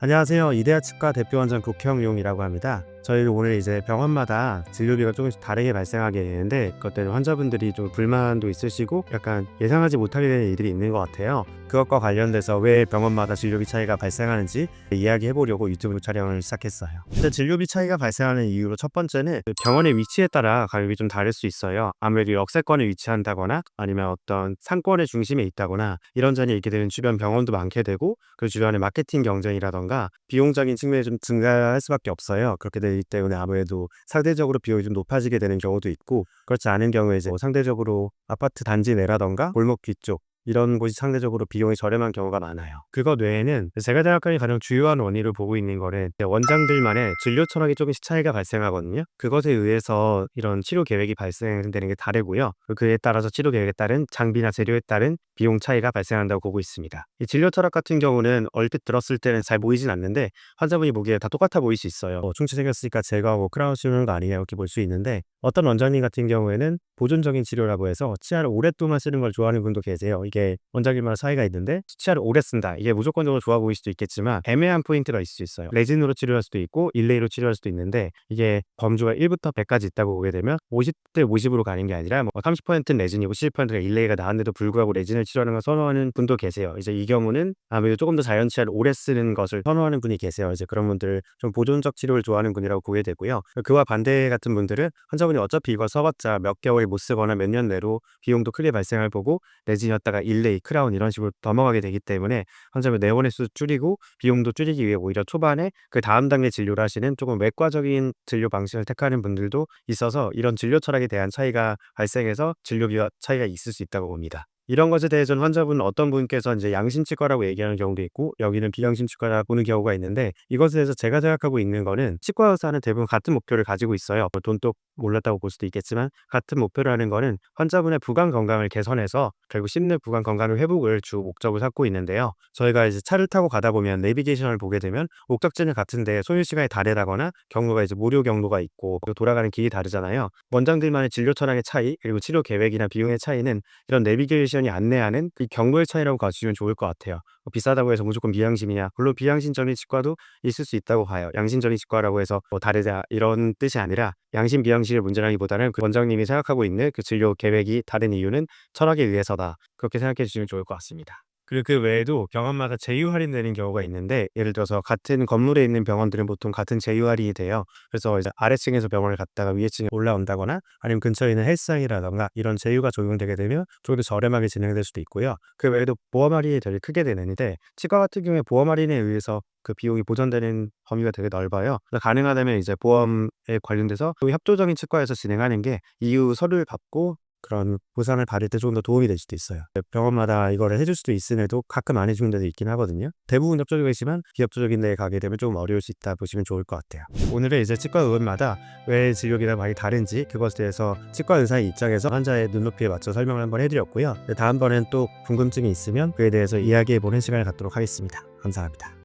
안녕하세요. 이데아 치과 대표원장 국형용이라고 합니다. 저희 오늘 이제 병원마다 진료비가 조금씩 다르게 발생하게 되는데 그것 때문에 환자분들이 좀 불만도 있으시고 약간 예상하지 못하게 되는 일들이 있는 것 같아요. 그것과 관련돼서 왜 병원마다 진료비 차이가 발생하는지 이야기해 보려고 유튜브 촬영을 시작했어요. 일단 진료비 차이가 발생하는 이유로 첫 번째는 그 병원의 위치에 따라 가격이 좀 다를 수 있어요. 아무래도 역세권에 위치한다거나 아니면 어떤 상권의 중심에 있다거나 이런 점이 있게 되는 주변 병원도 많게 되고 그 주변의 마케팅 경쟁이라던가 비용적인 측면이 좀 증가할 수밖에 없어요. 그렇게 되기 때문에 아무래도 상대적으로 비용이 좀 높아지게 되는 경우도 있고, 그렇지 않은 경우에 이제 뭐 상대적으로 아파트 단지 내라던가 골목 뒤쪽 이런 곳이 상대적으로 비용이 저렴한 경우가 많아요. 그것 외에는 제가 생각하는 가장 주요한 원인을 보고 있는 거는 원장들만의 진료 철학이 조금씩 차이가 발생하거든요. 그것에 의해서 이런 치료 계획이 발생되는 게 다르고요. 그에 따라서 치료 계획에 따른 장비나 재료에 따른 비용 차이가 발생한다고 보고 있습니다. 이 진료 철학 같은 경우는 얼핏 들었을 때는 잘 보이진 않는데 환자분이 보기에 다 똑같아 보일 수 있어요. 충치 생겼으니까 제가 뭐 크라운 씌우는 거 아니냐 이렇게 볼 수 있는데, 어떤 원장님 같은 경우에는 보존적인 치료라고 해서 치아를 오랫동안 쓰는 걸 좋아하는 분도 계세요. 이게 원장님마다 차이가 있는데, 치아를 오래 쓴다, 이게 무조건적으로 좋아 보일 수도 있겠지만 애매한 포인트가 있을 수 있어요. 레진으로 치료할 수도 있고 일레이로 치료할 수도 있는데, 이게 범주가 1부터 100까지 있다고 보게 되면 50대 50으로 가는 게 아니라 뭐 30%는 레진이고 70%가 일레이가 나왔는데도 불구하고 레진을 치료하는 걸 선호하는 분도 계세요. 이제 이 경우는 아무래도 조금 더 자연 치아를 오래 쓰는 것을 선호하는 분이 계세요. 이제 그런 분들 좀 보존적 치료를 좋아하는 분이라고 보게 되고요. 그와 반대 같은 분들은 환자분이 어차피 이걸 써봤자 몇 개월 못 쓰거나 몇 년 내로 비용도 크게 발생할 보고 레진이었다가 일레이, 크라운 이런 식으로 넘어가게 되기 때문에 환자분 내원의 수 줄이고 비용도 줄이기 위해 오히려 초반에 그 다음 단계 진료를 하시는 조금 외과적인 진료 방식을 택하는 분들도 있어서 이런 진료 철학에 대한 차이가 발생해서 진료비와 차이가 있을 수 있다고 봅니다. 이런 것에 대해서는 환자분 어떤 분께서 이제 양심치과라고 얘기하는 경우도 있고 여기는 비양심치과라 보는 경우가 있는데, 이것에 대해서 제가 생각하고 있는 거는 치과 의사는 대부분 같은 목표를 가지고 있어요. 뭐 돈독 몰랐다고 볼 수도 있겠지만 같은 목표를 하는 거는 환자분의 부강 건강을 개선해서 결국 씹는 부강 건강의 회복을 주 목적으로 삼고 있는데요. 저희가 이제 차를 타고 가다 보면 내비게이션을 보게 되면 목적지는 같은데 소요 시간이 다르다거나 경로가 이제 무료 경로가 있고 또 돌아가는 길이 다르잖아요. 원장들만의 진료 철학의 차이 그리고 치료 계획이나 비용의 차이는 이런 내비게이션이 안내하는 그 경로의 차이라고 봐주시면 좋을 것 같아요. 비싸다고 해서 무조건 비양심이냐? 물론 비양심적인 치과도 있을 수 있다고 봐요. 양심적인 치과라고 해서 뭐 다르다 이런 뜻이 아니라 양심 비양심의 문제라기보다는 그 원장님이 생각하고 있는 그 진료 계획이 다른 이유는 철학에 의해서다. 그렇게 생각해 주시면 좋을 것 같습니다. 그리고 그 외에도 병원마다 제휴 할인되는 경우가 있는데, 예를 들어서 같은 건물에 있는 병원들은 보통 같은 제휴 할인이 돼요. 그래서 이제 아래층에서 병원을 갔다가 위에층에 올라온다거나 아니면 근처에 있는 헬스장이라던가 이런 제휴가 적용되게 되면 조금 더 저렴하게 진행될 수도 있고요. 그 외에도 보험 할인이 되게 크게 되는데, 치과 같은 경우에 보험 할인에 의해서 그 비용이 보전되는 범위가 되게 넓어요. 그래서 가능하다면 이제 보험에 관련돼서 또 협조적인 치과에서 진행하는 게 이후 서류를 받고 그런 보상을 받을 때 조금 더 도움이 될 수도 있어요. 병원마다 이거를 해줄 수도 있음에도 가끔 안 해주는 데도 있긴 하거든요. 대부분 협조적이지만 비협조적인 데에 가게 되면 조금 어려울 수 있다 보시면 좋을 것 같아요. 오늘은 이제 치과 의원마다 왜 진료비가 많이 다른지 그것에 대해서 치과 의사의 입장에서 환자의 눈높이에 맞춰 설명을 한번 해드렸고요. 다음번엔 또 궁금증이 있으면 그에 대해서 이야기해보는 시간을 갖도록 하겠습니다. 감사합니다.